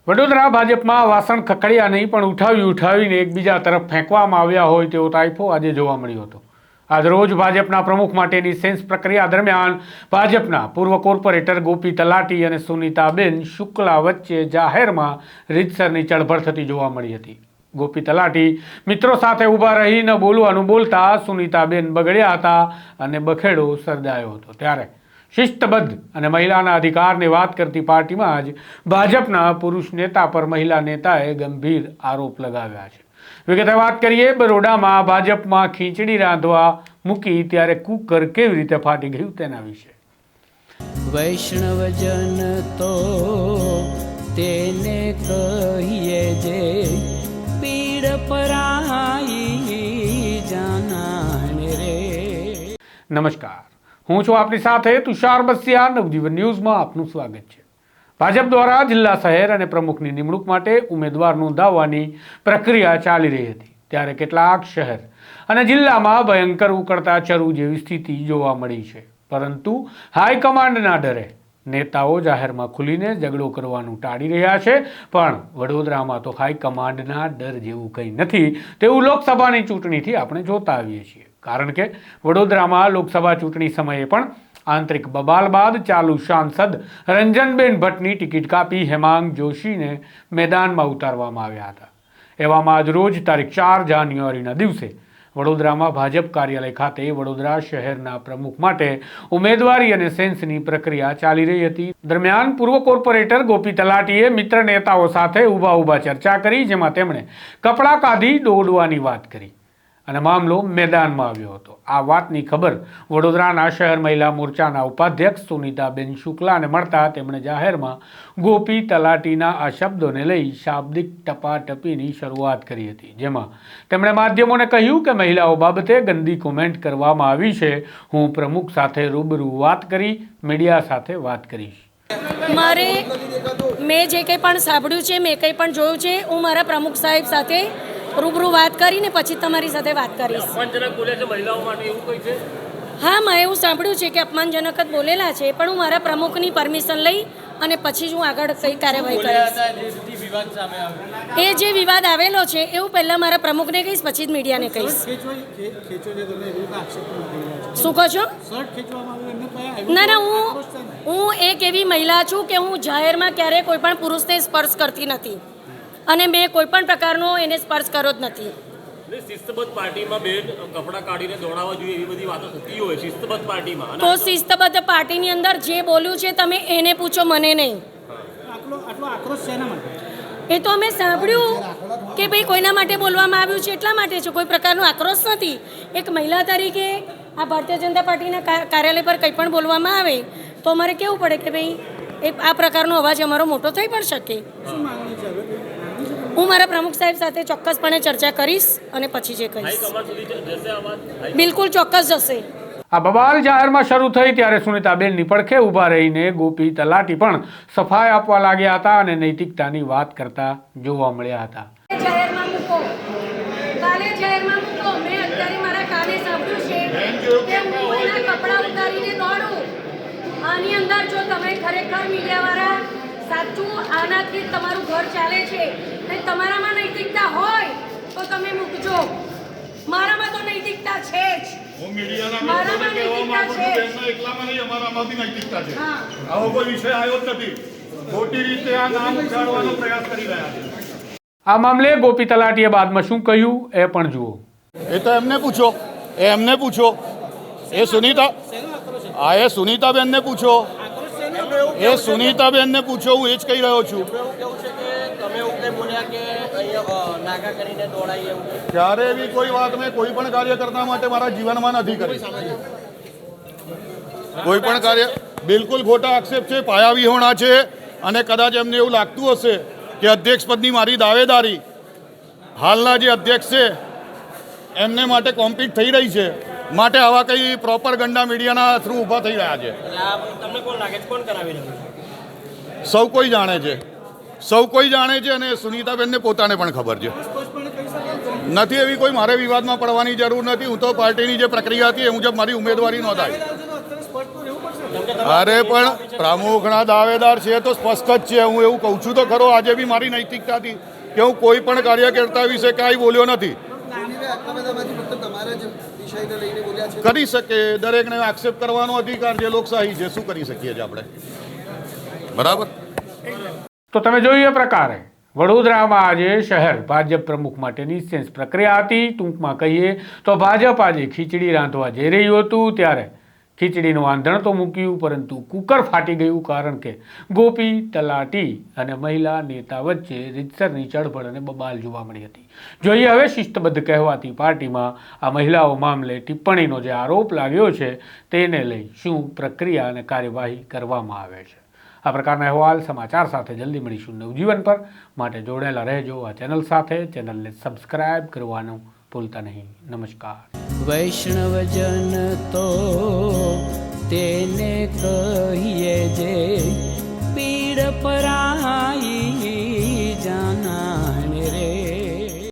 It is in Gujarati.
વડોદરા ભાજપમાં વાસણ ખખડ્યા નહીં પણ ઉઠાવીને એકબીજા તરફ ફેંકવામાં આવ્યા હોય તેવો તાઇફો આજે જોવા મળ્યો હતો। આજરોજ ભાજપના પ્રમુખ માટેની સેન્સ પ્રક્રિયા દરમિયાન ભાજપના પૂર્વ કોર્પોરેટર ગોપી તલાટી અને સુનીતાબેન શુક્લા વચ્ચે જાહેરમાં રીતસરની ચળભળ થતી જોવા મળી હતી। ગોપી તલાટી મિત્રો સાથે ઊભા રહી ન બોલવાનું બોલતા સુનીતાબેન બગડ્યા હતા અને બખેડો સર્જાયો હતો। ત્યારે શિસ્તબદ્ધ અને મહિલાના અધિકારની વાત કરતી પાર્ટીમાં જ ભાજપના પુરુષ નેતા પર મહિલા નેતાએ ગંભીર આરોપ લગાવ્યા છે। વિગતે વાત કરીએ, બરોડામાં ભાજપમાં ખીચડી રાંધવા મૂકી ત્યારે કુકર કેવી રીતે ફાટી ગયું તેના વિશે। વૈષ્ણવજન તો તેને કહીએ જે પીડ પરાઈ જાનાને રે। નમસ્કાર, હું છું આપની સાથે તુષાર બસિયા। નવજીવન ન્યૂઝમાં આપનું સ્વાગત છે। ભાજપ દ્વારા જિલ્લા શહેર અને પ્રમુખની નિમણૂક માટે ઉમેદવાર નોંધાવવાની પ્રક્રિયા ચાલી રહી હતી। ત્યારે કેટલાક શહેર અને જિલ્લામાં ભયંકર ઉકળતા ચરુ જેવી સ્થિતિ જોવા મળી છે, પરંતુ હાઈકમાન્ડના ડરે નેતાઓ જાહેરમાં ખુલીને ઝઘડો કરવાનું ટાળી રહ્યા છે। પણ વડોદરામાં તો હાઈકમાન્ડના ડર જેવું કંઈ નથી તેવું લોકસભાની ચૂંટણીથી આપણે જોતા આવીએ છીએ। કારણ કે વડોદરામાં લોકસભા ચૂંટણી સમયે પણ આંતરિક બબાલ બાદ ચાલુ સાંસદ રંજનબેન ભટ્ટની ટિકિટ કાપી હેમાંગ જોશીને મેદાનમાં ઉતારવામાં આવ્યા હતા। એવામાં આજરોજ તારીખ 4 જાન્યુઆરીના દિવસે વડોદરામાં ભાજપ કાર્યાલય ખાતે વડોદરા શહેરના પ્રમુખ માટે ઉમેદવારી અને સેન્સની પ્રક્રિયા ચાલી રહી હતી। દરમિયાન પૂર્વ કોર્પોરેટર ગોપી તલાટીએ મિત્ર નેતાઓ સાથે ઊભા ચર્ચા કરી, જેમાં તેમણે કપડાં કાઢી દોડવાની વાત કરી અને મામલો મેદાનમાં આવ્યો હતો। આ વાતની ખબર વડોદરાના શહેર મહિલા મોરચાના ઉપાધ્યક્ષ સુનીતાબેન શુક્લાને મળતા તેમણે જાહેરમાં ગોપી તલાટીના આ શબ્દોને લઈ શાબ્દિક ટપાટપીની શરૂઆત કરી હતી, જેમાં તેમણે માધ્યમોને કહ્યું કે મહિલાઓ બાબતે ગંદી કોમેન્ટ કરવામાં આવી છે। હું પ્રમુખ સાથે રૂબરૂ વાત કરી મીડિયા સાથે વાત કરીશ। મારે મેં જે કંઈ પણ સાંભળ્યું છે, મેં કંઈ પણ જોયું છે, હું મારા પ્રમુખ સાહેબ સાથે રૂબરૂ વાત કરીને પછી તમારી સાથે વાત કરીશ। અપમાનજનક બોલે છે મહિલાઓ માટે એવું કંઈ છે? હા, મેં એવું સાંભળ્યું છે કે અપમાનજનક જ બોલેલા છે, પણ હું મારા પ્રમુખની પરમિશન લઈ અને પછી જ હું આગળ કઈ કાર્યવાહી કરીશ। એ જે વિવાદ આવેલો છે એવું પહેલાં મારા પ્રમુખને કહીશ, પછી જ મીડિયાને કહીશ। શું કહો છો? ના, હું એક એવી મહિલા છું કે હું જાહેરમાં ક્યારેય કોઈ પણ પુરુષને સ્પર્શ કરતી નથી અને મેં કોઈ પણ પ્રકારનો એને સ્પર્શ કર્યો જ નથી। શિસ્તબદ્ધ પાર્ટીમાં બેન કપડાં કાઢીને દોડાવવા જોઈએ એવી બધી વાતો થતી હોય શિસ્તબદ્ધ પાર્ટીમાં। તો શિસ્તબદ્ધ પાર્ટીની અંદર જે બોલ્યું છે તમે એને પૂછો, મને નહીં। એ તો અમે સાંભળ્યું કે ભાઈ કોઈના માટે બોલવામાં આવ્યું છે એટલા માટે છે, કોઈ પ્રકારનો આક્રોશ નથી। એક મહિલા તરીકે આ ભારતીય જનતા પાર્ટીના કાર્યાલય પર કંઈ પણ બોલવામાં આવે તો અમારે કહેવું પડે કે ભાઈ એ આ પ્રકારનો અવાજ અમારો મોટો થઈ પણ શકે। હું મારા પ્રમુખ સાહેબ સાથે ચોક્કસપણે ચર્ચા કરીશ અને પછી જે કહીશ બિલકુલ ચોક્કસ જશે। આ બબાલ જાહેરમાં શરૂ થઈ ત્યારે સુનીતાબેનની પડખે ઊભા રહીને ગોપી તલાટી પણ સફાઈ આપવા લાગ્યા હતા અને નૈતિકતાની વાત કરતા જોવા મળ્યા હતા। જાહેરમાં મૂકો, કાલે જાહેરમાં મૂકો। મેં અત્યારે મારા કાને સાંભળ્યું છે કે હું એના કપડાં ઉતારીને દોડું। આની અંદર જો તમે ખરેખર મીડિયાવાળા સાચું આનાથી તમારું ઘર ચાલે છે અને તમારામાં નૈતિકતા હોય તો તમે મૂકજો। મારામાં તો નૈતિકતા છે જ। હું મીડિયાના મિત્રોને કહેવા માંગુ છું, તેમનો એકલામાં નહીં, અમારામાંથી નૈતિકતા છે। આવો કોઈ વિષય આવ્યો જ નથી, ખોટી રીતે આ નામ ઉછાળવાનો પ્રયાસ કરી રહ્યા છે। આ મામલે ગોપી તલાટીએ બાદમાં શું કહ્યું એ પણ જુઓ। એ તો એમને પૂછો, એ સુનીતાબેનને પૂછો, સુનીતાબેનને પૂછો। હું એ જ કહી રહ્યો છું। ક્યારે એવી કોઈ વાત મેં કોઈ પણ કાર્યકર્તા માટે મારા જીવનમાં નથી કરી। કોઈ પણ કાર્ય બિલકુલ ખોટા આક્ષેપ છે, પાયાવિહોણા છે અને કદાચ એમને એવું લાગતું હશે કે અધ્યક્ષપદની મારી દાવેદારી હાલના જે અધ્યક્ષ છે એમને માટે કોમ્પિટ થઈ રહી છે, માટે આવા કંઈ પ્રોપર ગંડા મીડિયાના થ્રુ ઊભા થઈ રહ્યા છે। તમને કોણ લાગે છે, કોણ કરાવી રહ્યું? સૌ કોઈ જાણે છે અને સુનીતાબેનને પોતાને પણ ખબર છે। નથી એવી કોઈ મારે વિવાદમાં પડવાની જરૂર નથી। હું તો પાર્ટીની જે પ્રક્રિયા હતી એ મુજબ મારી ઉમેદવારી નોંધાવી। અરે પણ પ્રમુખના દાવેદાર છે તો સ્પષ્ટ જ છે. હું એવું કહું છું તો ખરો, આજે બી મારી નૈતિકતાથી કે હું કોઈ પણ કાર્યકર્તા વિશે કાંઈ બોલ્યો નથી. કરી શકે, દરેકને એક્સેપ્ટ કરવાનો અધિકાર છે, લોકશાહી છે, શું કરી શકીએ છીએ આપણે, બરાબર. તો તમે જોયું એ પ્રકારે વડોદરામાં આજે શહેર ભાજપ પ્રમુખ માટેની સેન્સ પ્રક્રિયા હતી. ટૂંકમાં કહીએ તો ભાજપ આજે ખીચડી રાંધવા જઈ રહ્યું હતું ત્યારે ખીચડીનું આંધણ તો મૂક્યું, પરંતુ કુકર ફાટી ગયું. કારણ કે ગોપી તલાટી અને મહિલા નેતા વચ્ચે રીતસરની ચળબળ અને બબાલ જોવા મળી હતી. જોઈએ હવે શિસ્તબદ્ધ કહેવાતી પાર્ટીમાં આ મહિલાઓ મામલે ટિપ્પણીનો જે આરોપ લાગ્યો છે તેને લઈ શું પ્રક્રિયા અને કાર્યવાહી કરવામાં આવે છે. આ પ્રકારના અહેવાલ સમાચાર સાથે જલ્દી મળીશું નવજીવન પર. માટે જોડાયેલા રહેજો આ ચેનલ સાથે. ચેનલને સબસ્ક્રાઇબ કરવાનું ભૂલતા નહીં. નમસ્કાર. વૈષ્ણવજન તો તેને કહીએ જે પીડ પરાઈ.